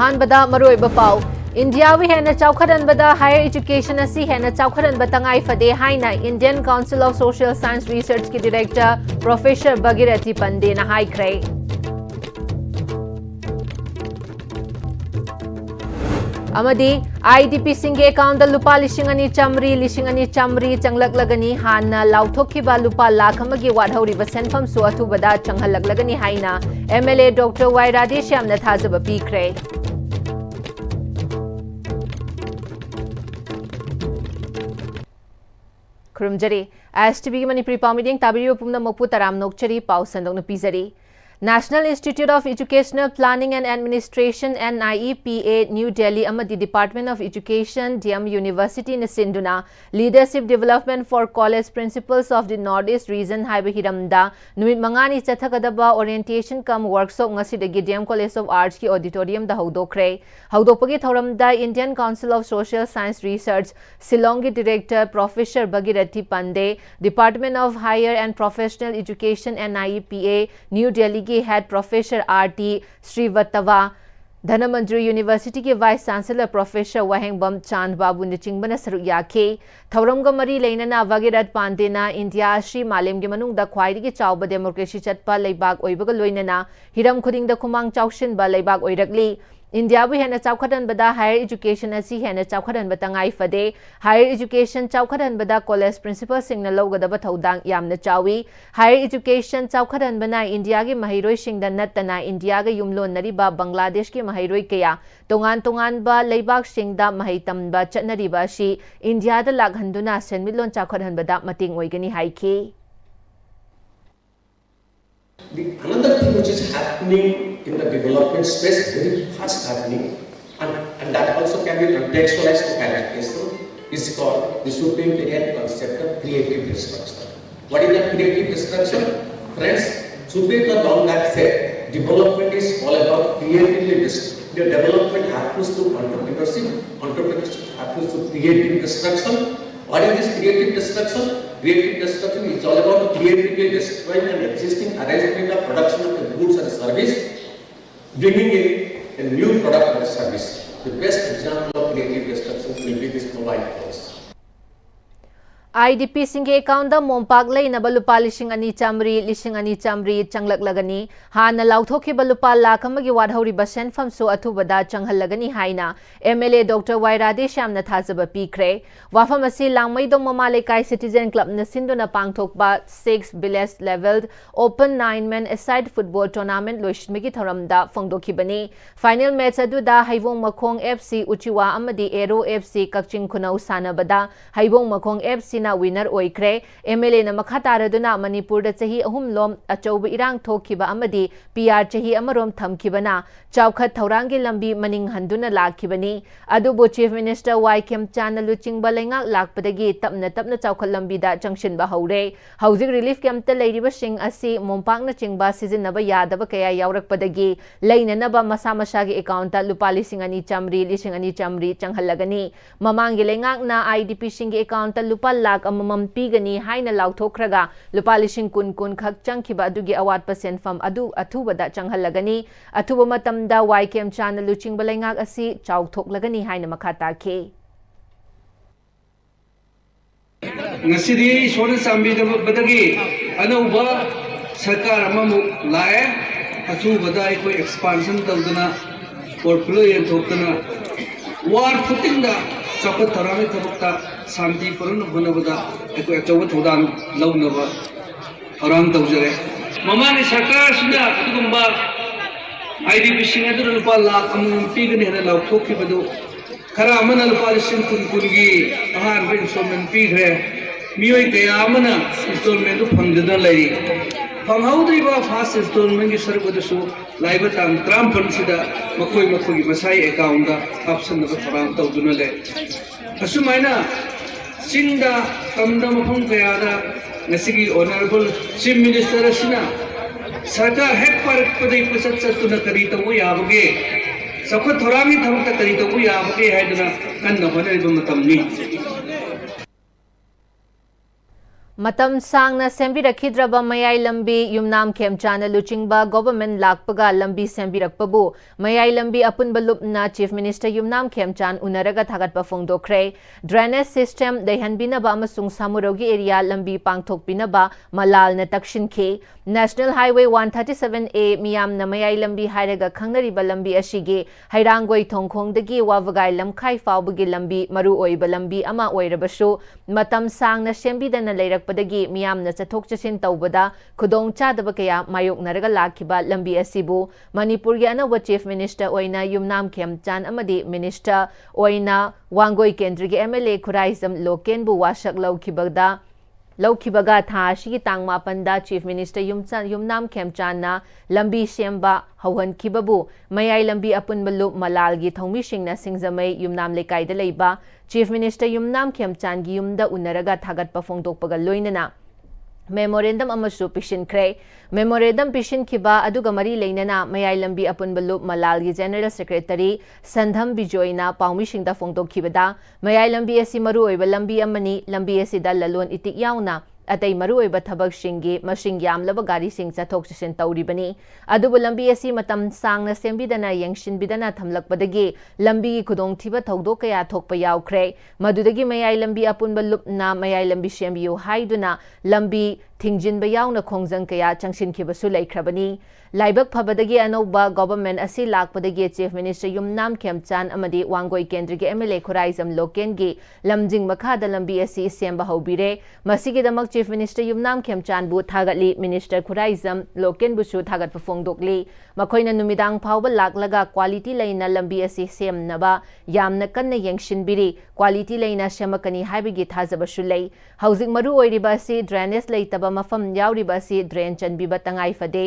अहानबदा मरोइबा पाउ इंडिया वी हेना चौखरनबदा हायर एजुकेशन असी हेना चौखरनबा तंगाई फदे हाइना Indian council of social science research के डायरेक्टर प्रोफेसर भगीरथी पंडे ना हाइख्रे अमदी आईडीपी सिंगे अकाउंट लुपा लिसिंग अनि चमरी चंगलकलगनी हाना लाउथोखिबा लुपा लाख अमगी वाढौरिबा सेनफम सु अथुबदा चंगहलकलगनी हाइना एमएलए डॉक्टर वाई राजेश यामना थाजब पीख्रे खुरुमजरी एसटीवी मणिपुरी पाउमिडिंग ताबिरिबा पुमना मपु तराम नोकचरी पाउ संदोंग पीजरी National Institute of Educational Planning and Administration NIEPA New Delhi amadi Department of Education DM University na sinduna Leadership Development for College Principals of the Northeast Region haiba hiramda numit mangani chathakadaba orientation cum workshop ngasidagi DM College of Arts ki auditorium da haudokre haudopagi thoramda Indian Council of Social Science Research Shillong ki Director Professor Bhagirathi Pandey Department of Higher and Professional Education NIEPA New Delhi head professor RT Srivastava Dhanamanjuri university के vice chancellor professor Wahengbam Chand Babu ने चिंगबना सरुक याखे थौरमग मरी लेनना भगीरथ पांडेना India Shri मालेम के मनुंगदा ख्वाइदगी चावब डेमोक्रेसी चटपा लेबाक ओइबगा लोइनना हिरम खुदिंगदा खुमांग चाउसिनबा लेबाक ओइरकली इंडिया भी हेना चौखरनबदा हायर एजुकेशन असी हेना चौखरनबा तंगाई फदे हायर एजुकेशन चौखरनबदा कॉलेज प्रिंसिपल सिंगना लौगदबा थौदांग यामना चावी हायर एजुकेशन चौखरनबना इंडिया के महिरोई सिंगदा नत्तना इंडिया के युमलोनरिबा बांग्लादेश के महिरोई कया तोंगान तोंगानबा लेबाक सिंगदा महै तमबा चटनरिबा असी इंडिया दा लाघंदुना सेनमिलोन चौखरनबदा मतिंग ओइगनी हाइखे Another thing which is happening in the development space, very fast happening, and that also can be contextualized to clarification, is called the Superintendent concept of creative destruction. What is the creative destruction? Friends, Superintendent on that said, development is all about creatively destruction. The development happens through entrepreneurship happens through creative destruction. What is this creative destruction? Creative destruction is all about creatively destroying an existing arrangement of production of the goods and service, bringing in a new product or service. The best example of creative destruction will be this mobile phones. IDP सिंगे account मोमपाक लेनब लुपा लिसिंग अनि चामरी चंगलकलगनी हाना लाउथोखिबा लुपा लाख अमगी वाढौरिबा सेनफम सु अथुबदा चंगहलगनी हाइना एमएलए डॉक्टर वाई राजेश यामना थाजब पीख्रे वाफम असि लांगमैदों ममा लेकाई सिटीजन क्लब न सिंदुना पांगथोकबा 6 village level open 9 man aside football tournament लोइसिनमगी थरमदा फंगदोखिबनी फाइनल मैच अदुदा हैवों मखोंग एफसी उचिवा अमदी एरो एफसी कक्चिंग खुनौ सानबदा हैवों मखोंग एफसी विनर ओइख्रे एमएलए न मखा तारदुना मणिपुर चही अहुम लोम अचौब इरांग थोखिबा अमदी पीआर चही अमरोम थमखिबना चौखत थौरांगी लंबी मनिंग हंदुना लाखिबनी अदुबो चीफ मिनिस्टर वाई केमचान लुचिंगबा लेंगाक लाकपदगी तपना चौखत लंबीदा जंक्शनबा हौरे हौजिक रिलीफ कैंप त लेरिबा सिंग असि मोमपांगना चिंगबा सिजिनबा यादबा कया यावरकपदगी लेननबा मसा मसागी अकाउंट लुपा लिसिंग अनि चामरी चंगहलगनी ममांगी लेंगाकना आईडीपी सिंग अकाउंट लुपा लाख अममम पीगनी हाइना लाउथोखरगा लुपा लिसिंग कुन खक चंखिबा अदुगी अवाटपा सेनफम अदु अथुबदा चंगहलगनी अथुबा मतमदा वाई केमचान लुचिंगबा लेंगाक असि चाउथोकलगनी हाइना मखा ताखे ngasi sona sambi da badagi anauba sarkar amamu lae athu badai koi expansion tawdana portfolio yen thokdana war footing da chapat tharami thabakta शांति पूर्ण बनबदा एको अचौब थौदान लौनबा थौराम तौजरे ममानी सरकार सिना दुगुंबा आईडीपी सिंग अदु लुपा लाख अमम पीगने हेना लाउथोखिबदु खरा अमना लुपा लिसिंग कुनगी अहान बे इंस्टॉलमेंट पीग्रे मियोय कया अमना इंस्टॉलमेंट दु फंगदना लैरी फंगहौद्रिबा फास्ट इंस्टॉलमेंट की सरबदसु लाइबा तांग ट्राम फंडसिदा मखोई मसाई अकाउंट दा option थौराम तौदुना ले असुमाइना सिंदा तमदा मफम कयादा नसिगी honourable chief minister असिना सरकार हेक पर पदई पसत सतुना करी तमु याबगे सखो थोरामी थमता करी तमु याबगे हाइदना कन्न होनरिबा मतमनी Matam sangna sembirakhidraba mayai lambi yumnam khemchana luchingba government lakpaga lambi sembirakpabu mayai lambi apunba lupna Chief Minister yumnam khemchan unaraga thagatpa phongdokre drainage system deihanbinaba amasung samurogi area lambi pangthokpinaba malalna takshinkhe National Highway 137A miyamna mayai lambi hairaga khangnariba lambi ashigi hairangoi thongkhongdagi wavagai lamkhai fawbagi lambi maru oiba lambi ama oirabasu matam sangna sembidana leirak padagi miyamna chathok chasin tawbada khudong chadaba kaya mayoknaraga lakhiba lambi asibu Manipur gi anawa Chief Minister oina Yumnam Khemchan amadi Minister oina Wangoi Kendri gi MLA Khuraizam Lokenbu wasak Laukibaga tha shigi tang mapanda Chief Minister Yumnam Khemchan na lambi semba hauhan kibabu mayai lambi apun balu malal gi thongmi singna singjamai Yumnam lekai da leiba Chief Minister Yumnam Khemchan gi yumda unaraga thagat pa phongdokpaga loinana Memorandum amasu pishinkre Memorandum pishinkiba aduga mari leinana mayai lambi apun balu malal gi General Secretary Sandham Bijoyna paumi singda phongdokkibada mayai lambi asi maru oiba lambi amani lambi asi da lalon itik yauna atay maru oiba thabak singi masing yamlaba gari sing chathok chasin tawribani adubu lambi asi matam sangna sembidana yengshinbidana thamlakpadagi lambi gi khudong thiba thawdok kaya thokpa yawkhre madudagi mayai lambi apunba lupna mayai lambi sembiyu haiduna lambi thingjinba yauna khongjang kaya changshinkibasu laikhrabani laibak phabadagi anoba government asi lakpadagi Chief Minister Yumnam Khemchan amadi Wangoi Kendri gi MLA Khuraizam Loken gi lamjing makhada lambi asi semba hobire masigi damak Chief Minister Yumnam Khemchan bu thagatli Minister Khuraizam Loken bu su thagat phongdokli makoina numidang phawba laklaga quality laina lambi asi semnaba yamna kanna yengshinbiri quality laina semakani haibigi thajabashu lei housing maru oiriba asi drainage leitaba mafam yauriba asi drain chanbiba tangai fade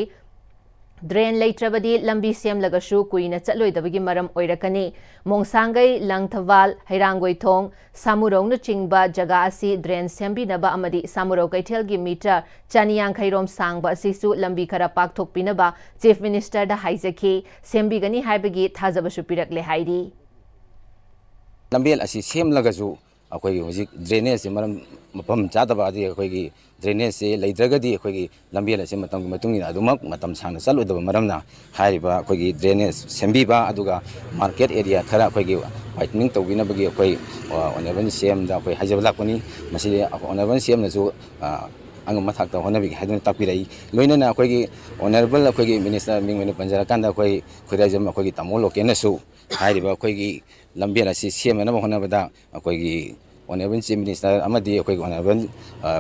Drain leitrabadi lambi semlagashu kuina chatloidabagi maram oirakani Mongsangai Langthawal Hairangoi Thong Samurong nu chingba jaga asi drain sembinaba amadi Samurong kaithelgi meter chaniyang khairom sangba asisu lambi khara pakthokpinaba Chief Minister da haijaki sembigani haibagi thajabashu pirakle hairi Lambi asi semlagasu akhoi hojik drainage maram mapam chadaba adi akhoi drainage se leidragadi akhoi lambi ase matam gi matung ina adumak matam sangna chalodaba maramna hariba akhoi drainage sembiba aduga market area khara akhoi whitening tawginabagi akhoi onaban sem da akhoi hajablakoni masi onaban sem na ju angma thakta honabi haidun tapirai loinana akhoi honorable akhoi minister mingmenu panjara kanda akhoi khuraijam akhoi tamolo kenasu hariba akhoi lambi asi semna honabada akhoi Honorable Chief Minister amadi akhoi Honorable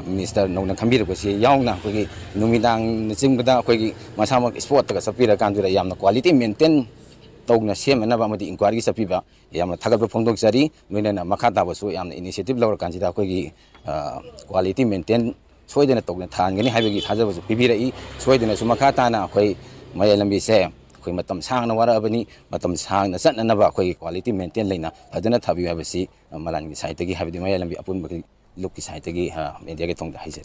Minister nongna khambirabasi yaungna akhoi numidang chingda akhoi masamak sport ka sapira kandura yamna quality maintain tawna semna amadi inquiry sapiba yamna thagatba phongdokjari loinana makha tabasu yamna initiative lawar kanjida akhoi quality maintain soidena tawna thangani haibagi thajabasu pibirai soidena sumakha tana akhoi mayai lambi se akhoi matam sangna warabani matam sangna chatnanaba akhoi quality maintain leina fadana thabiyu habasi malangi saitagi habidi mayai lambi apunbagi lukki saitagi media ge tongda haije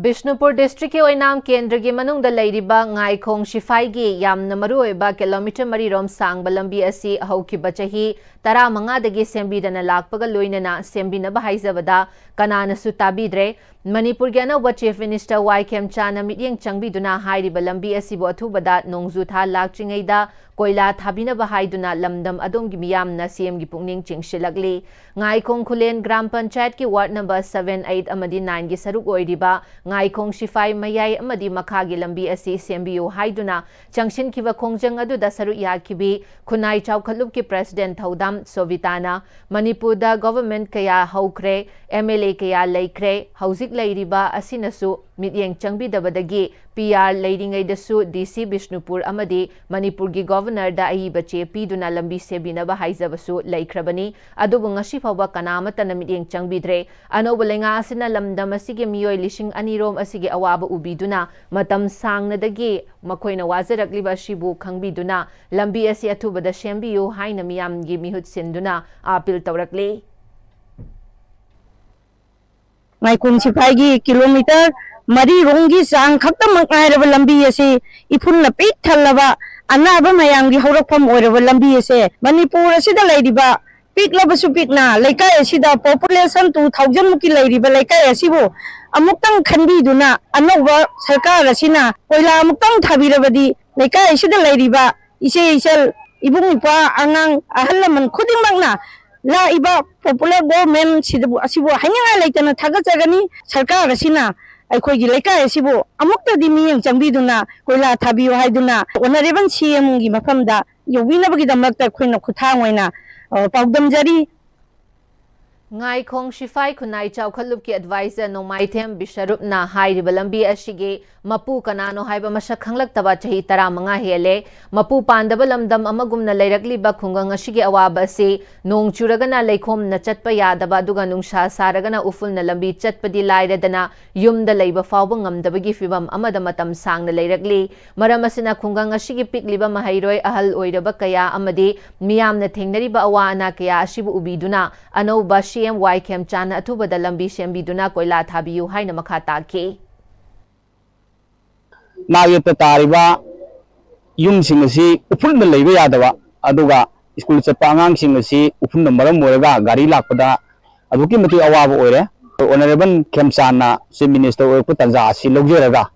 Bishnupur district ke oinam kendra gi manungda leiriba ngaikhong shifai gi yamna maru oiba kilometer mari rom sangba lambi asi haukiba chahi 15 dagi sembidana lakpaga loinana sembinaba haizabada kanana su tabidre Manipur gi anawa Chief Minister Y Khemchan mityeng changbiduna hairiba lambi asibu athubada nongju tha lakchingeida koila thabinaba haiduna lamdam adonggi miyamna CM gi pungning chingshilakli ngaikhong khulen gram panchayat ki ward number 7 8 amadi 9 gi saruk oiriba ngaikhong shifai mayai amadi makha gi lambi asi sembiyu haiduna changshin kiba khongjang aduda saruk yakibi khunai chawkhalup ki president thodam Sovitana Manipur da government kaya haukre MLA kaya laikre hauzik lairiba asinasu mityeng changbidabadagi PR leiringaidasu DC Bishnupur amadi Manipur gi governor da ahiba che piduna lambi sebinaba haizabasu laikhrabani adubu ngasi phawba kanamatana mityeng changbidre anoba lenga asina lamdam asigi miyoi lishing anirom asigi awaba ubiduna matam sangnadagi makoina wajarakliba shibu khangbiduna lambi asi athubada sembiyu haina miyamgi mihut sinduna apil tawrakle Ngaikhong Shifai kilometer mari rongi sang khakta mangkairaba lambi ase iphunna pik thalaba anaba mayamgi haurakpham oiraba lambi ase Manipur asida leiriba पिकलबसु पिकना लेकाय असिदा population 2000 मुकी लेरिबा लेकाय असिबो अमुक्तंग खनबीदुना अनौबा सरकार असिना कोइला अमुक्तंग थाबिरबदी लेकाय असिदा लेरिबा इसे इसल इबुंग इपा आंगांग अहलमन खुदिंगमगना ला इबा popular government सिदबु असिबो हाइंगा लेतना थागजगनी सरकार असिना अखोगी लेकाय असिबो अमुक्तदी मियंग चंगबीदुना कोइला थाबियो हाइदुना honourable CM गी मफमदा योबिनबगी दमकता खोइना खुथांग ओइना पाउदम जरी Ngaikong Shifai Kunai Chaukalup ki advisor Nomaithem Bisharupna Hairiba Lambi Ashige Mapu Kanano Haiba Masak Hanglak Taba Chahi Tara Manga Hele Mapu Pandaba Lamdam Amagumna Leirakli Bakungang Ashige Awaba Se Nong Churagana Laikom na Chatpa Yadaba Duga Nungsha Saragana Uful na Lambi Chatpadi Lairadana Yum the Labor Fawangam Dabagi Fibam Amadamatam Sang na Leirakli Maramasina Kungang Ashige Pikliba Mahairoi Ahal Oiraba Kaya Amadi Miyam na Tingnariba Awana Kaya Ashibu Ubiduna Ano Bashi CMY Kem Chana Atubada Lambi Shembiduna Koila Thabiyu Haina Makata Ke Nayata Tariba Yung Singasi Upun the Leva Yadava Aduga School Chapangang Singasi Upun the Maram Moraga Gari Lapada Adukimati Awava Ore Honorable Kem Chana Sim Minister Putanza Silogeraga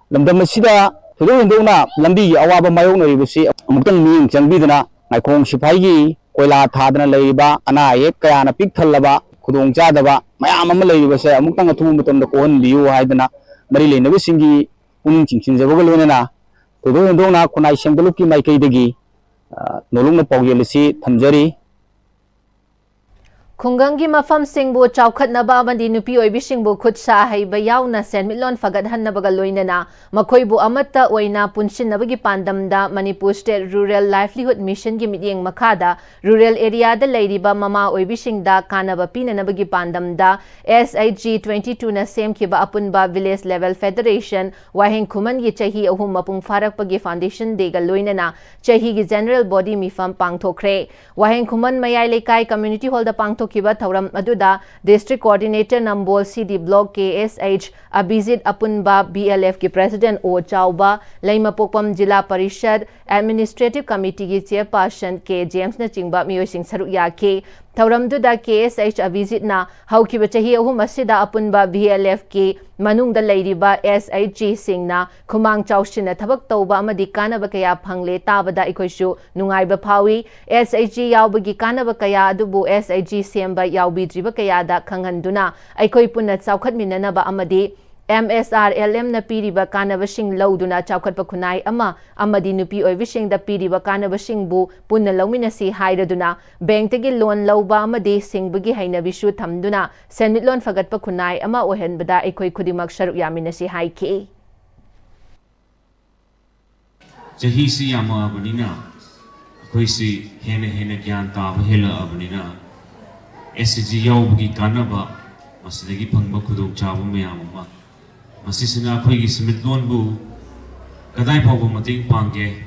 Lamdamasida Tuduna Lambi Awaba Mayona Ribusi Mutan Ming Changbidana Nakong Shipai कोयला थादना लेबा अनाये कयाना pick थल्लबा खुदोंग चादबा मयाम अम लेबसे अमुक्तंग अथुम मतम Kohn बियु हाइदना मरि लेनबे सिंगी पुनिंग चिंचिंजबग लोनेना तोदो हिंदोंना खुनाई सेंगलुकी माइकैदगी नोलुंगना पौगेलसी थमजरी Khungangi mafam singbu chawkhatnaba amadi nupi oibi singbu khutsa haiba yauna senmitlon fagathannabaga loinana makhoibu amatta oina punshinnabagi pandamda Manipur State Rural Livelihood Mission gi mityeng makhada rural area da leiriba mama oibi singda kanaba pinanabagi pandamda SIG 22 na semkhiba apunba village level federation waheng khuman gi chahi ahum mapung farakpagi foundation dega loinana chahi gi general body mifam pangthokre waheng khuman mayai lekai community hall da pangthok Kiba Thauram Aduda District Coordinator Nambol CD Block KSH Abhijit Apunba BLF ki President O Chauba Laima Pokpam Jila Parishad Administrative Committee ki Chairperson K James na chingba miyo sing saruk ya ke Thauram Duda KSH Abhijit na haukiba chahi ahum asida Apunba BLF ki manung da leiriba SIG sing na khumang chawshin na thabak tawba amadi kanaba kaya phangle tabada ikoishu nungaiba phawi SIG yawbagi kanaba kaya adubu SIG semba yawbidriba kaya da khanghanduna aikoi punna chawkhatminanaba amadi MSRLM na piriba kanabashing lauduna chawkhatpa khunai ama amadi nupi oibishing da piriba kanabashing bu punna lawminasi hairaduna bank tagi loan lawba amadi singbagi hainabishu thamduna senmitlon fagatpa khunai ama ohenbada aikoi khudimak sharuk yaminasi haike chahi si yama abanina koi si hene gyan ta hela abanina SG yawbagi kanaba masidagi phangba khudok chabu mayam ama Masisina Pui Smith Lonbu, Kadai Pogo Mating Pange,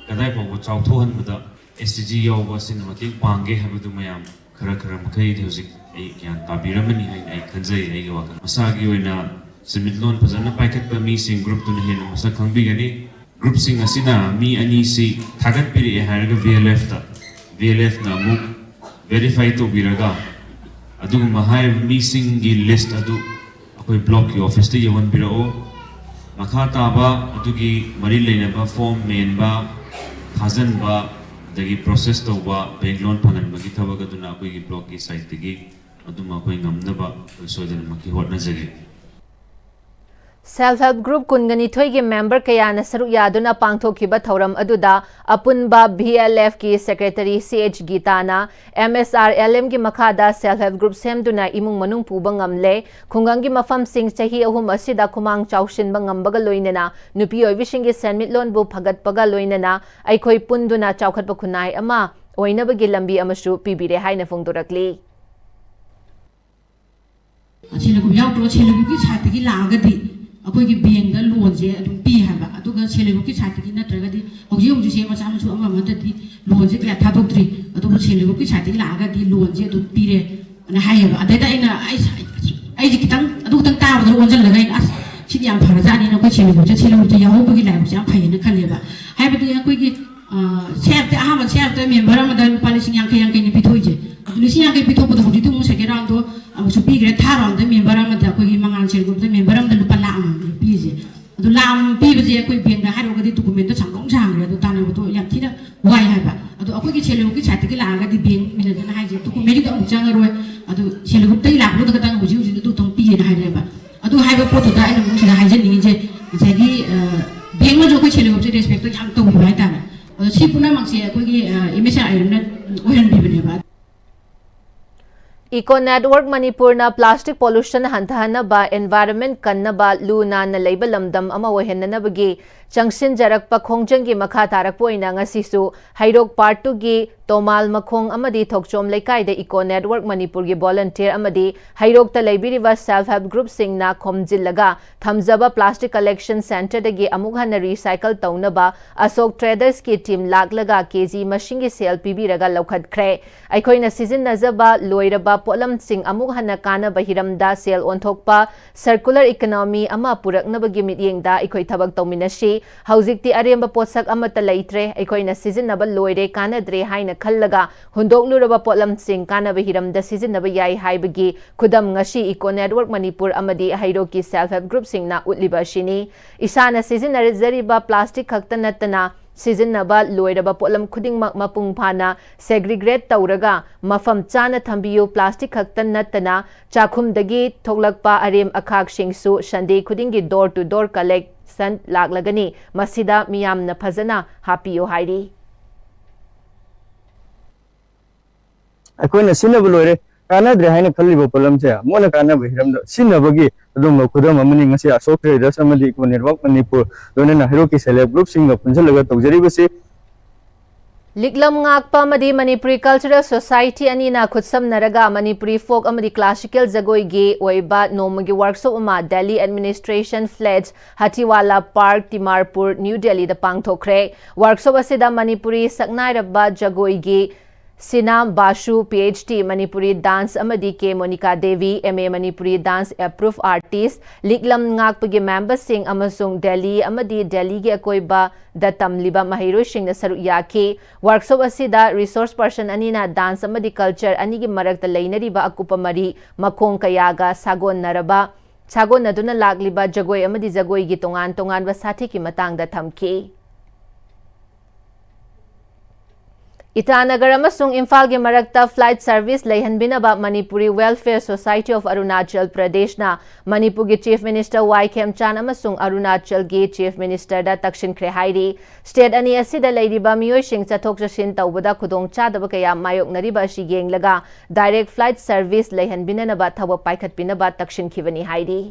Kadai Pogo Chautohan Buddha, SG was in Mating Pange, Habudumayam, Karakaram Kai music, a Tabiramani, a Kanzai, Masagi, and Smith Lon Pazana Packet by me sing group to the hill, Masakang Bigani, group sing Asina, me and Isi, Tagat Piri, Haraga VLF na Muk, verified to Biraga, Adu Mahai missing list Adu. Koi block ki office te yawan birao makha taba adugi mari leinaba form main ba khazan ba dagi process to ba bank loan phanan bagi thabaga duna koi gi block ki site tegi aduma koi ngamnaba soidan maki hotna jage Self-help group Kungani Thoigi member Kayana Saruk Yaduna Pangtho Kiba Thauram Aduda Apunba BLF ki Secretary CH Gitana MSRLM ki Makada Self-help group Semduna Imung Manung Pubangamle Kungangi Mafam Singh Chahi Ahum Asida Kumang Chaushin Bangambaga Loinana Nupi Oivishingi Senmit Lon Bu Pagat Paga Loinana Aikoi Punduna Chaukat Pakunai Ama Oinabagi Lambi Amashu Pibire Haina Fungdurakli Chilagu Yautro Chilagu Chatiki Lagadi अकोई bank loan से पी है सेलेबू की छाती नत्रगदी हूँ से मचा मचुदी लोन से क्या थादोत्री सेलेबू की छाती लागदी लोन से पीरे खितंग ताबद ओनजल्लग सिदी याम फरजानी अखोई सेलेबू याहौबगी लाइबसे याम फैना खलेबा हाइबदी अखोई सेफ्ट अहम सेफ्ट member लुपा 50,000 पीथोइसे yang kai pitok pada hujung tu musa kira tu supi kira tharon tu member am ada koi mangan sel group tu member am lupa lam pi je tu lam pi je koi biang dah hari kadi dokumen tu sangkong sang tu tanah tu yang tidak wai hai ba tu aku ki sel group ki chat ki lang kadi biang mina tu hai je dokumen tu jang roi tu sel group tu lang lu tu kata hujung tu tong pi je hai ba tu hai ba pot tu dah ina musa hai je ni je jadi biang ma jo koi sel group je respect tu yang tu bai ta si puna maksi koi ki image ai na oyan bi bane ba Eco Network Manipur na plastic pollution hantahanaba environment kannaba luna na leiba lamdam ama wahenanabagi changsin jarakpa khongjanggi makha tarakpo ina ngasisu hairok part 2 gi tomal makhong amadi thokchom leikai da Eco Network Manipur gi volunteer amadi hairok ta leibiriba self help group singna khomjillaga thamjaba plastic collection center dagi amughana recycle taunaba Asok Traders ki team laklaga kg mashingi sale pibiraga lokhatkre aikoina season nazaba loiraba polam sing amughana kana bahiramda sale onthokpa circular economy ama puraknabagi mityengda ikoi thabak tauminashi Hauzikti aremba potsak amata leitre aikoina sizinaba loire kanadre haina khallaga hundokluraba potlam sing kanaba hiramda sizinaba yai haibagi khudam ngashi Eco Network Manipur amadi hairoki self help group singna utliba shini isana sizinariba plastic khakta natana sizinaba loiraba potlam khudingmak mapung phana segregate tauraga mafam chana thambiyu plastic khakta natana chakhumdagi thoklakpa arem akhak singsu sunday khudingi door to door collect san laglagani masida miyamna phajana hapiyo hairi akoina sinaba loire kanadre haina khalliba problem se mona kanaba hiramda sinabagi adum khudam amani ngasi Asok Traders amadi Eco Network Manipur donena hiroki select group singa punjalaga tawjaribase Liklam ngakpa amadi Manipuri Cultural Society anina khutsam naraga Manipuri folk amadi classical jagoi gi oiba nomagi workshop ama Delhi Administration Flats Hatiwala Park Timarpur New Delhi da pangthokre workshop asida Manipuri saknairaba jagoi gi Sinam Bashu PhD Manipuri Dance amadi ke Monica Devi MA Manipuri Dance Approved Artist Liklam ngakpagi member sing amasung Delhi amadi Delhi gi akoiba da tamliba mahiro sing na saru yaki workshop asida resource person anina dance amadi culture anigi marakta leinariba akupa mari makhong kayaga sagon naraba sagon naduna lagliba jagoi amadi jagoi gi tongan tongan ba sathi ki matang da thamki Itanagar amasung Imphal gi marakta flight service leihanbinaba Manipuri Welfare Society of Arunachal Pradesh na Manipur gi Chief Minister Y Khemchan amasung Arunachal gi Chief Minister da takshin khre hairi state ani asida leiriba miyoi sing chathok chashin tawbada khudong chadaba kaya mayok nariba si yenglaga direct flight service leihanbinaba thawa paikhat pinaba takshin khibani hairi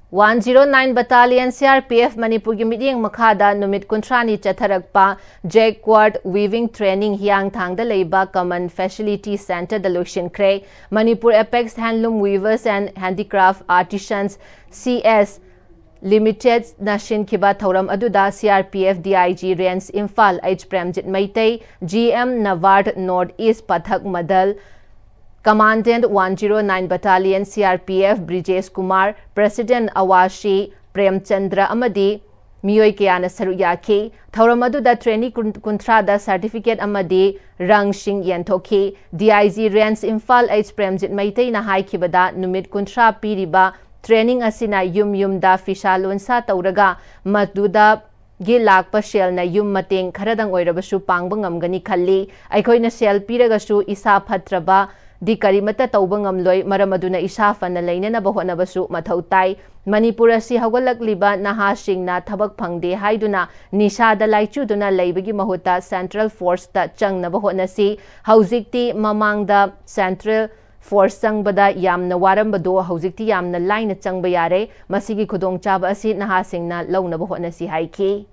109 Battalion CRPF Manipur gi midyeng makhada numit kuntrani chatharakpa Jacquard Weaving Training Hyang Thangda leiba Common Facility Center da lotion kre Manipur Apex Handloom Weavers and Handicraft Artisans CS Limited Nashin Kiba Thoram Aduda CRPF DIG Range Imphal H Premjit Maitei GM Navard North East Pathak Madal Commandant 109 Battalion CRPF Brijesh Kumar, President Awashi Premchandra Amadi, Miyoi Kayana Saruyaki, Thauramadu Trainee Kuntrada Certificate Amadi, Rang Singh Yantoki, DIG Rans Imphal H Premjit Maitei na Haikibada, Numit Kuntra Piriba, Training Asina Yum da Fishalun Sa Tauraga, Maduda gi lakpa shell na yum mateng kharadang oirabasu pangbang amgani khalli, Aikoina shell piragasu isa phatraba, di karimata taubang amloy maramaduna isa fana laina na bahona basu mathautai Manipura si hawalak liba nahasing na thabak phangde haiduna nisha da laichu duna laibagi mahuta Central Force ta chang na bahona si hauzikti mamangda Central Force changbada yamna warambado hauzikti yamna laina changba yare masigi khudong chaba asi nahasing na launa bahona si haiki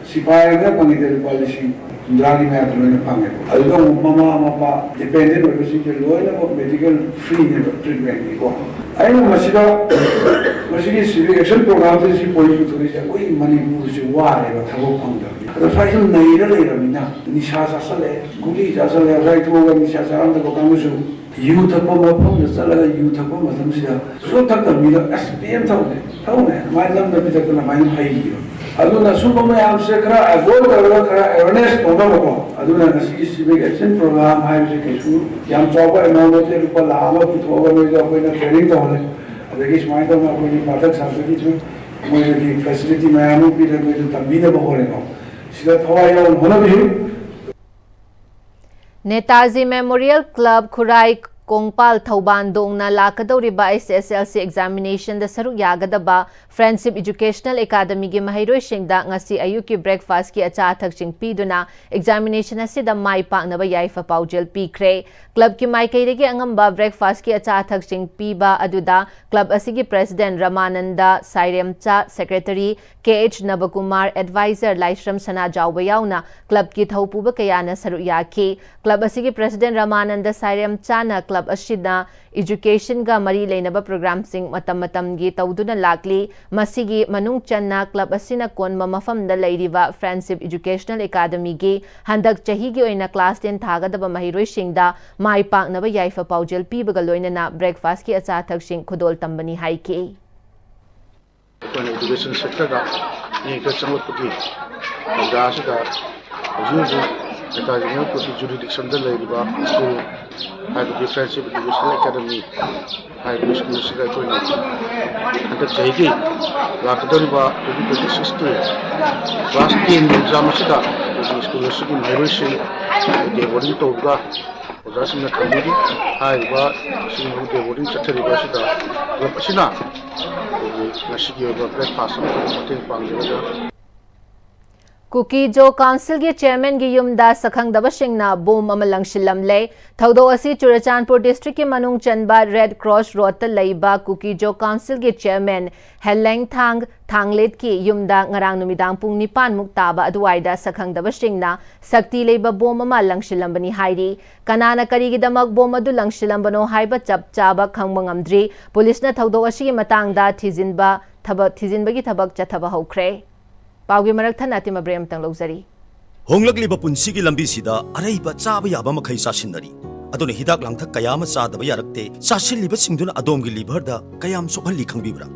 Sipaya pangidel policy dragi na tuloy na pangit. Although mama dependent on the loy na medical free na treatment ko. Ay no masigi civic action program se si police to siya koi Manipur se ware ba thabo pangda. Ado sai sun naira mina nisha sasale guli sasale right to ga nisha saram ko kamusu youth ko mapam sala youth ko matam sida so tak mina SPM thaune mai lam da bitak na mai hai aduna suba mayam se khara avoid karga khara awareness tona ko aduna ngasi civic action program hai se kesu yam chawba amount te rupa lama puthoga noi da koina training to hone adagi smai to ma koi pathak sabagi chu moi di facility mayam pi de moi tambi na bahore no sida thawai hona bi Netaji memorial club Khurai Kongpal थौबान दोंगना लाकदौरिबा SSLC examination द सरुक यागदबा friendship educational academy की महिरोई सिंगदा ngasi ayuk ki breakfast ki acha thak sing piduna examination asida mai paknaba yaifa paujel pikre club ki mai kai rege angamba breakfast ki acha thak sing piba aduda club asigi president Ramananda Sairemcha secretary KH Nabakumar advisor Laishram Sana Jawba yauna club ki thaupuba kayana saru yaki club asigi president Ramananda Sairemcha na club asida education ga mari leinaba program sing matam matam gi tawduna lakli masigi manung channa club asina konma mafam da leiriba friendship educational academy gi handak chahi gi oina class 10 thagadaba mahiroi singda mai paknaba yaifa paujel pibaga loinana breakfast ki acha thak sing khudol tambani haiki education sector da ni ka changot puti da asida juju academy ko jurisdiction da leiriba school hai the friendship educational academy hai school sida ko ni anta chahi lakdoriba 2026 to class 10 exam sida school sigi migration de boarding to ga oja sina kamuri hai ba sing de boarding chathari ba sida lapsina nashigi ba breakfast ko pangja Kuki Jo Council ki chairman ki yumda sakhangdaba singna bom amalang shilamle thaudo asi Churachandpur district ki manung chanba Red Cross Road ta leiba Kuki Jo Council ki chairman Heleng Thanglet ki yumda ngarang numidang pung 9 muk taba aduwaida sakhangdaba singna sakti leiba bom ama langshilambani hairi kanana karigidamak bom adu langshilambano haiba chap chaba khangba ngamdri police na thaudo asi ki matangda thijinbagi thabak chathaba hokre पाउगी मरक थन अतिम ब्रेम तंग लौजरी होंगलकलिबा पुंसिगी लंबीसिदा अरैबा चाबा याबा मखै सासिनरी अदुने हिदाक लांथक कयाम चादबा यारक्ते सासिलिबा सिंगदुना अदोमगी लिभरदा कयाम सोखली खंगबिब्रा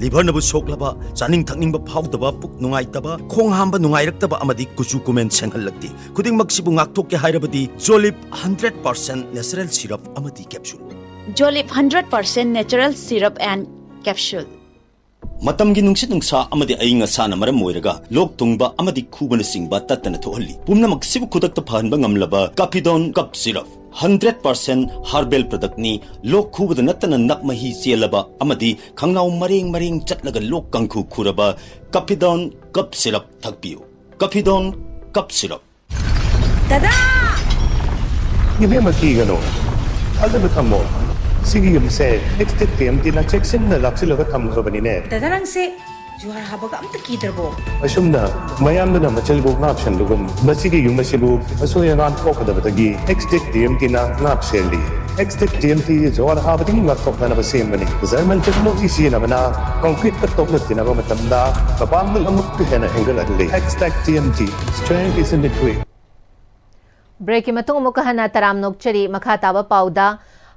liver Nabu सोखलबा चानिंग थकनिंगबा फाउदबा पुक नुंगाइतबा खोंग हांबा नुंगाइरक्तबा अमदि कुचु कुमेन सेंगहलक्ति खुदिंग मक्सिबु ngakthokke hairabadi Jolip 100% natural syrup amadi capsule Jolip 100% natural syrup and capsule मतमगी नुंगसित नुंगसा अमदि अइंग साना मरम मोइरगा लोक तुंगबा अमदि खुबन सिंगबा तत्तन थोहल्ली पुमनमक सिबु खुदक फहनबा ngamlaba Capidon cup syrup 100% herbal product ni लोक खुबद नत्तन नक मही चेलबा अमदि खंगनाउ मरेंग मरेंग चटलगा लोक कंखु खुरबा Capidon cup syrup थकपियो Capidon cup syrup दादा ये मकी गनो अदब थमो सिगी यमसे नेक्स्ट टीएमटी ना चेक्सन ना लाक्सिलगा थमखबनिने दादा नंगसे जुहार हाबगा अमत कीदरबो असुमना मयामना मचलबो नाप्शन दुगम मसिगी युमसिबु असोयनान फोकदबदगी नेक्स्ट टीएमटी ना नापसेली नेक्स्ट टीएमटी जुहार हाबदि नापथोकना बसेमबनि जर्मन टेक्नोलॉजी सिनबना कंक्रीट कटोकनतिना बमतमदा कपांगल अमुक हेना हेंगलदले next TMT strength is in the tree break की मतुंग मुकहना तराम नोकचरी मखा ताबा पाउदा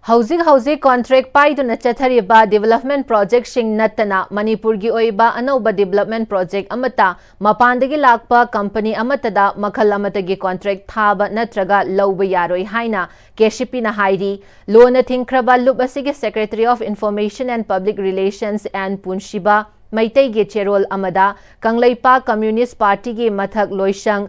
हौजिक कॉन्ट्रैक्ट पाइदुना चथरिबा डेवलपमेंट प्रोजेक्ट सिंग नत्तना मणिपुर की ओइबा अनौबा डेवलपमेंट प्रोजेक्ट अमता मपानदगी लाकपा कंपनी अमतदा मखल अमतगी कॉन्ट्रैक्ट थाबा नत्रगा लौबा यारोइ हाइना केसीपी ना हाइरी लोन थिंख्रबा loop असिगे secretary of information and public relations and पुंशिबा मैतै गे चेरोल अमदा कंगलैपा कम्युनिस्ट पार्टी की मथक लोइसंग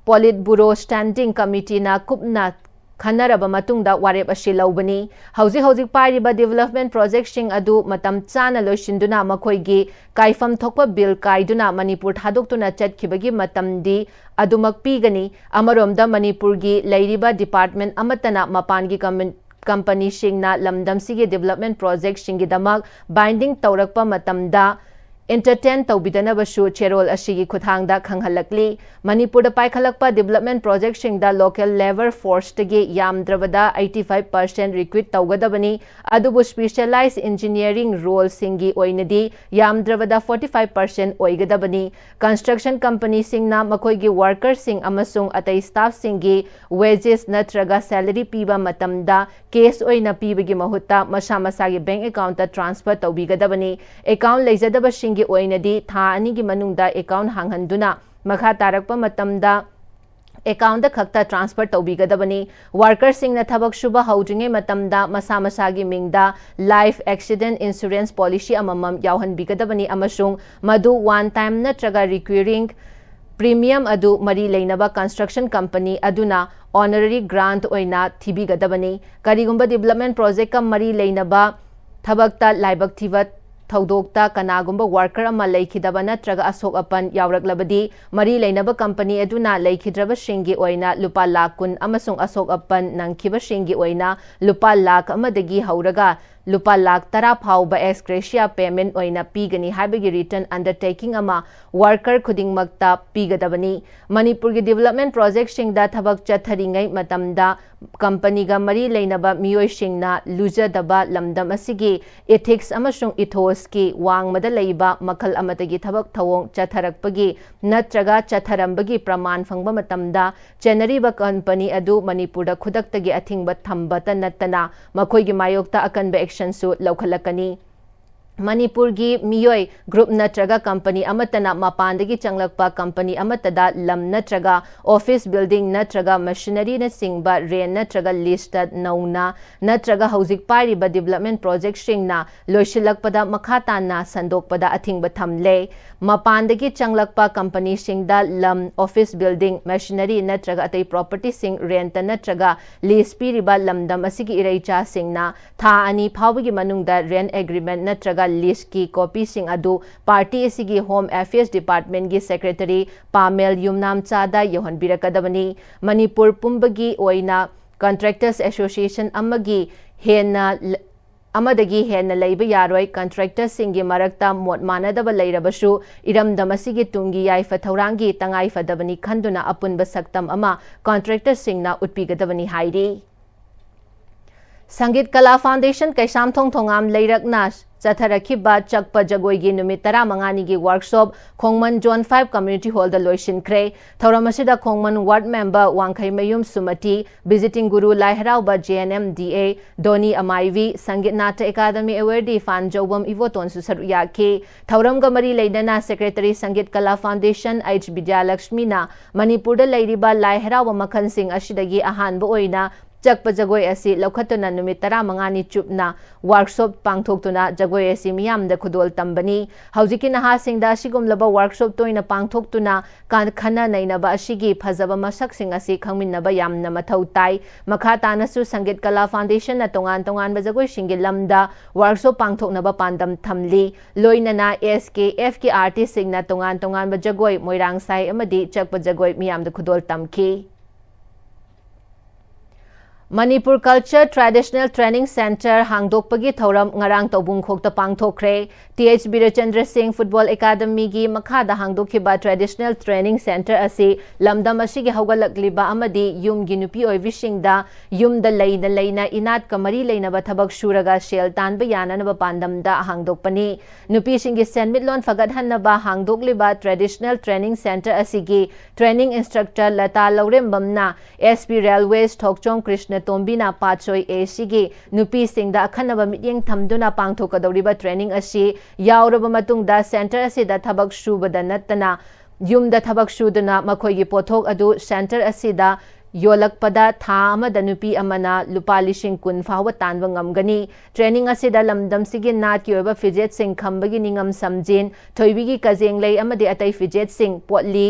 पोलिट ब्यूरो स्टैंडिंग कमिटी ना कुपना खन्नरबा मतुंगदा वारेप अशी लौबनी हौजिक पाइरिबा डेवलपमेंट प्रोजेक्ट सिंग अदु मतम चाना लोइसिंदुना मखोइगी काइफम थोकपा बिल काइदुना मणिपुर थादोक्तुना चटखिबगी मतमदी अदुमक पीगनी अमरोमदा मणिपुरगी लैरिबा डिपार्टमेंट अमतना मपानगी कंपनी सिंगना लमदमसिगे डेवलपमेंट प्रोजेक्ट सिंगिदमक बाइंडिंग तौरकपा मतमदा entertain tawbidanabashu cherol ashigi khuthangda khanghalakli manipur da paikhalakpa development project singda local labor force tege yamdrabada 85% recruit tawgadabani adubu specialized engineering role singi oinadi yamdrabada 45% oigadabani construction company singna makoi gi workers sing amasung atai staff singi wages natraga salary piba matamda case oina pibagi mahutta masa masa gi bank account ta transfer tawbigadabani account leijadaba ꯁꯤꯡꯒꯤ ꯑꯣꯏꯅꯗꯤ ꯊꯥ ꯑꯅꯤꯒꯤ ꯃꯅꯨꯡꯗ account ꯍꯥꯡꯍꯟꯗꯨꯅ ꯃꯈꯥ ꯇꯥꯔꯛꯄ ꯃꯇꯝꯗ ꯑꯦꯀꯥꯎꯟꯠꯗ ꯈꯛꯇ transfer ꯇꯧꯕꯤꯒꯗꯕꯅꯤ ꯋꯥꯔꯀꯔꯁꯤꯡꯅ ꯊꯕꯛ ꯁꯨꯕ ꯍꯧꯗ꯭ꯔꯤꯉꯩ ꯃꯇꯝꯗ ꯃꯁꯥ ꯃꯁꯥꯒꯤ ꯃꯤꯡꯗ ꯂꯥꯏꯐ ꯑꯦꯛꯁꯤꯗꯦꯟꯠ ꯏꯟꯁꯨꯔꯦꯟꯁ ꯄꯣꯂꯤꯁꯤ ꯑꯃꯃꯝ ꯌꯥꯎꯍꯟꯕꯤꯒꯗꯕꯅꯤ ꯑꯃꯁꯨꯡ ꯃꯗꯨ ꯋꯥꯟ ꯇꯥꯏꯝ ꯅꯠꯇ꯭ꯔꯒ ꯔꯤꯀ꯭ꯌꯨꯔꯤꯡ ꯄ꯭रीमियम अदु मरी लेनबा कंस्ट्रक्शन कंपनी अदुना ऑनररी ग्रांट ओइना थिबिगदबनी करिगुंबा डेवलपमेंट प्रोजेक्ट का मरी लेनबा थबकता लाइबक थिबा थौदोक्ता कनागुंबा वर्कर अमा लेखिदबा नत्रगा असोक अपन यावरकलबदी मरी लेनबा कंपनी अदुना लेखिद्रबा शिंगी ओइना लुपा लाख कुन अमसुंग असोक अपन नंखिबा शिंगी ओइना लुपा लाख अमदगी हौरगा लुपा लाख 10 फाउबा एक्सग्रेशिया पेमेंट ओइना पीगनी हाइबगी रिटर्न अंडरटेकिंग अमा वर्कर खुदिंगमक्ता पीगदबनी मणिपुर की डेवलपमेंट प्रोजेक्ट सिंगदा थबक चथरिंगै मतमदा कंपनी गा मरी लेनबा मियोय सिंगना लुजदबा लमदम असिगी एथिक्स अमसुंग इथोस की वांगमदा लेइबा मखल अमतगी थबक थवोंग चथरकपगी नत्रगा चथरंबगी प्रमाण फंगबा मतमदा चेनरीबा कंपनी अदु मणिपुरदा खुदक्तगी अथिंगबा थंबता नत्तना मखोयगी मायोक्ता अकनबा एक्शनसु लौखलकनी मणिपुर की मियोय ग्रुप नत्रगा कंपनी अमतना मपानदगी चंगलकपा कंपनी अमतदा लम नत्रगा ऑफिस बिल्डिंग नत्रगा मशीनरी न सिंगबा रेन नत्रगा लिस्ट नौना नत्रगा हौजिक पारिबा डेवलपमेंट प्रोजेक्ट सिंगना लोइसिलकपदा मखाताना संदोकपदा अथिंगबा थमले मपानदगी चंगलकपा कंपनी सिंगदा लम ऑफिस बिल्डिंग मशीनरी नत्रगा अतै प्रॉपर्टी सिंग रेंट नत्रगा लीज पीरिबा लमदम असिगी इरैचा सिंगना था अनि फावगी मनुंगदा रेंट एग्रीमेंट नत्रगा लिस्ट की कॉपी सिंग अदु पार्टी असिगी होम अफेयर्स डिपार्टमेंट की सेक्रेटरी पामेल युमनामचादा यौहनबिरकदबनी मणिपुर पुंबगी ओइना कॉन्ट्रैक्टर्स एसोसिएशन अमगी हेना अमदगी हेन लैब यारोय कॉन्ट्रैक्टर सिंगी मरक्ता मोट मानदब लैरबसु इरमदम असिगी तुंगी याइफा थौरांगी तंगाई फदबनी खंदुना अपुनब सक्तम अमा कॉन्ट्रैक्टर सिंगना उटपीगदबनी हाइरी संगीत कला फाउंडेशन कैसामथोंग थोंगाम लैरकना चथरखिबा चकप जगोईगी नुमित 15 की workshop Khongman zone 5 community hall द लोइसिनख्रे थौरम असिदा Khongman ward member Wangkheimayum Sumati visiting guru Laiharaoba JNM DA दोनी अमाइवी संगीत नाट्य अकादमी अवार्डी फान जौबम इवोतोन सुसरु याखे थौरम ग मरी लेदना सेक्रेटरी संगीत कला फाउंडेशन H विद्यालक्ष्मी ना मणिपुर द लैरिबा लाइहराउबा मखन सिंह असिदगी अहानबो ओइना चकप जगोई असी लौखतुना नुमित 15 चुपना वर्कशॉप पांगथोक्तुना जगोई असी मियामदा खुदोल तंबनी हौजिकी नहासिंगदा असिगुमलबा वर्कशॉप तोइना पांगथोक्तुना खना नैनबा असिगी फजबा मसकसिंग असी खंगमिनबा यामना मथौ ताई मखा तानसु संगीत कला फाउंडेशन ना तोंगान तोंगान जगोई सिंगी लमदा वर्कशॉप पांगथोक्नबा पांदम थमली लोइनना SKF की आर्टिस्ट सिंगना तोंगान तोंगान जगोई मोइरांग साई अमदी चकप जगोई मियामदा खुदोल तमखी Manipur culture traditional training centre हांगदोकपगी थौरम ngarang तौबुंगखोक्ता पांगथोखरे TH Birchandra Singh football academy की मखादा हांगदोखिबा ट्रेडिशनल ट्रेनिंग सेंटर असी लमदम असिगी हौगलकलिबा अमदी युमगी नुपी ओइबिसिंगदा युमदा लैना लैना इनात कमरी लैनबा थबक सुरगा सेल तानबा याननबा पांदमदा हांगदोकपनी नुपीसिंगी सेनमिटलोन फगतहनबा हांगदोकलिबा ट्रेडिशनल ट्रेनिंग सेंटर असिगी ट्रेनिंग इंस्ट्रक्टर लता लौरेंबमना SP रेलवेज थोकचोम कृष्ण तोंबिना पाचोई एसीगी नुपी सिंगदा अखनबा मिटिंग थमदुना पांगथोकदौरिबा ट्रेनिंग असी यावरबा मतुंगदा सेंटर असिदा थबक सुबदा नत्तना युमदा थबक सुदुना मखोयगी पोथोक अदु सेंटर असिदा योलकपदा था अमदा नुपी अमना लुपा लिसिंग कुन फाव तानबा ngamgani ट्रेनिंग असिदा लमदम सिगी नाट की ओबा फिजेट सिंग खंबगी निंगम समजिन थोइबिगी कजेंगलै अमदि अतै फिजेट सिंग पोटली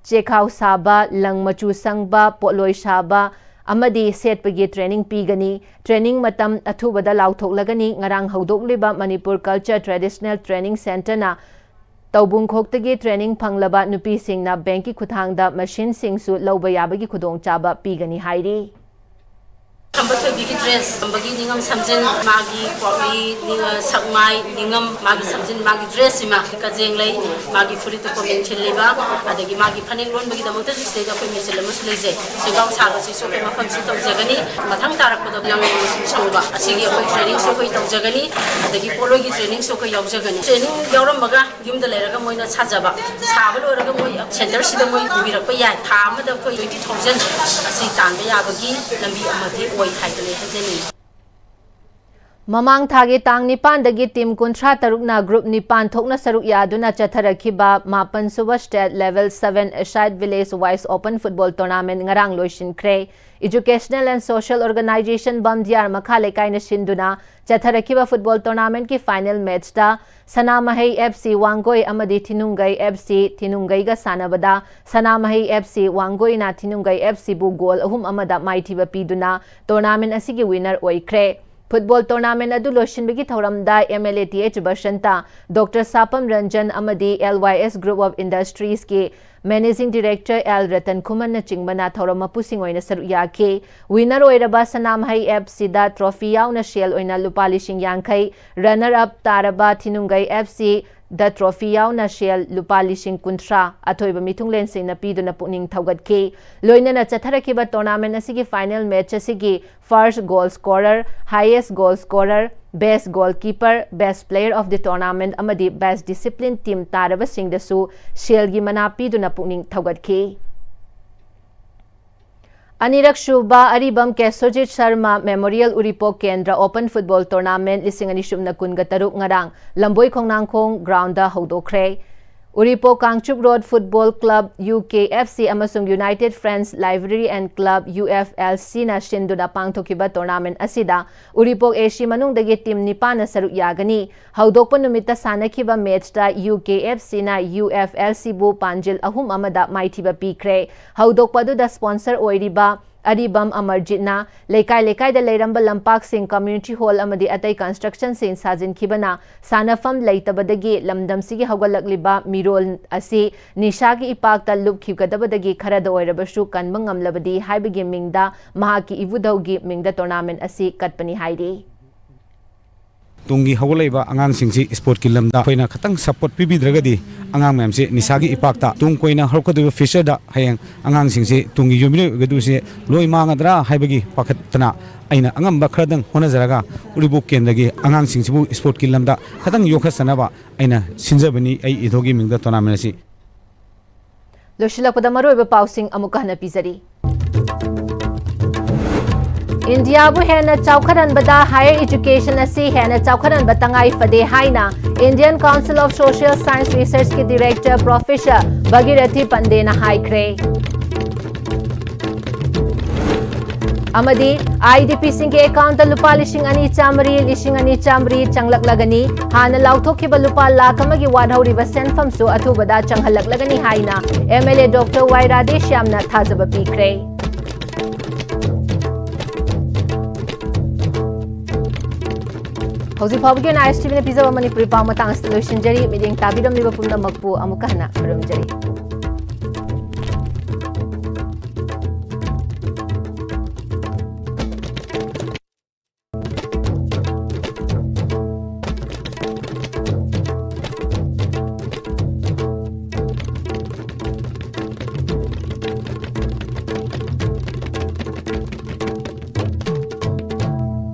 चेखाव साबा लंग मचू संगबा पोलोय साबा अमदी सेटपगी ट्रेनिंग पीगनी ट्रेनिंग मतम अथुबदा लाउथोकलगनी ngarang हौदोकलिबा Manipur culture traditional training centre ना तौबुंगखोक्तगी ट्रेनिंग फंगलबा नुपी सिंगना बैंक की खुथांगदा मशीन सिंगसु लौबा याबगी खुदोंचाबा पीगनी हाइरी Ambatobi dress ambagi ningam samjin magi pori sakmai ningam magi samjin magi dress ma ka jenglei magi furi to komen chileba adagi magi phaning lon bagi damota se ga koi misel mus leje se gaw sa ga si so ke mafam si tong jagani mathang tarak ko lang sangba asigi koi training so koi tong jagani adagi polo gi training so koi yaw jagani training yawram baga yum da leraga moina sajaba saba lo raga moi center si da moi kubirak pa ya tha ma da koi 20000 asi tan da ya bagi lambi amati Mamang thagi tang nipan dagi team kuntra tarukna group nipan thokna saruk yaduna chatharakiba mapan suba state level 7 aside village wise open football tournament ngarang loishin kre educational and social organization bamdiar makhale kaina sinduna chatharakiba football tournament ki final match da Sanamahai FC Wangoi amadi Thinungai FC Thinungai ga sanabada Sanamahai FC Wangoi na Thinungai FC bu goal ahum amada maithiba piduna tournament asigi winner oikre Football tournament adu loishinbagi thoramda MLATH Bashanta Dr. Sapam Ranjan amadi LYS Group of Industries ke Managing Director L Ratan Kuman na chingbana thorama pusing oina saru yake winner oiraba Sanamahai FC da trophy yauna shell oina lupa lishing yankai runner up taraba Thinungai FC the trophy yauna shell lupa lishing kuntra athoiba mitunglen sing na piduna puning thaugatke loina na chatharakiba tournament asigi final match asigi first goal scorer highest goal scorer best goalkeeper best player of the tournament amadi best discipline team taraba sing da su shell gi mana piduna puning thaugatke Anirak Shuba Aribam Kesojit Sharma Memorial Uripok Kendra Open Football Tournament lising anishum na kungataruk ngarang Lamboy Kongnangkong ground da hodokre Uripok Kangchup Road Football Club UKFC amasung United Friends Library and Club UFLC na shinduna pangthokiba tournament asida Uripok Asia manung dagi team nipan na saruk yagani haudokpa numita sanakiba match da UKFC na UFLC bu panjil ahum amada maithiba pikre haudokpa du da sponsor oiriba Aribam Amarjitna Lekai da Leiramba Lampak Singh Community Hall amadi atai construction sin sajin kibana sanafam leitabadagi lamdam sigi hawgalakliba mirol asi nishagi ipakta lup khibgadabadagi kharada oirabashu kanbang ngamlabadi haibagi mingda mahaki ibudaugi mingda tournament asi katpani hairi Tungi hawalaiba angang singsi sport ki lamda koina khatang support pibidragadi angang mem se nisagi ipakta tung koina horkodu fisher da hayang angang singsi tungi yumile gadu se loi mangadra haibagi pakhatna aina angamba khradang honajaraga uribuk kendagi angang singsibu sport ki lamda khatang yokhasanaba aina sinjabani ai idogi mingda tournament si Loshilakpada maroiba pausing amuka hana pizari India bu hena chawkharan bada higher education asi hena chawkharan batangai fade haina Indian Council of Social Science Research ki director Professor Bhagirathi Pandey na haikre Amadi IDP sing ke account lupa lishing ani chamri changlak lagani hana lauthokhiba lupa lakh amagi wadhauri ba senfam su athubada changhalak lagani haina MLA Dr. Y Radheshyam na thajaba pikre Hausi Pabgi and ISTV na pizza Manipuri Pama Tang Solution Jerry, meeting Tabiram Liverpool Makpu, Amukana, Jeri.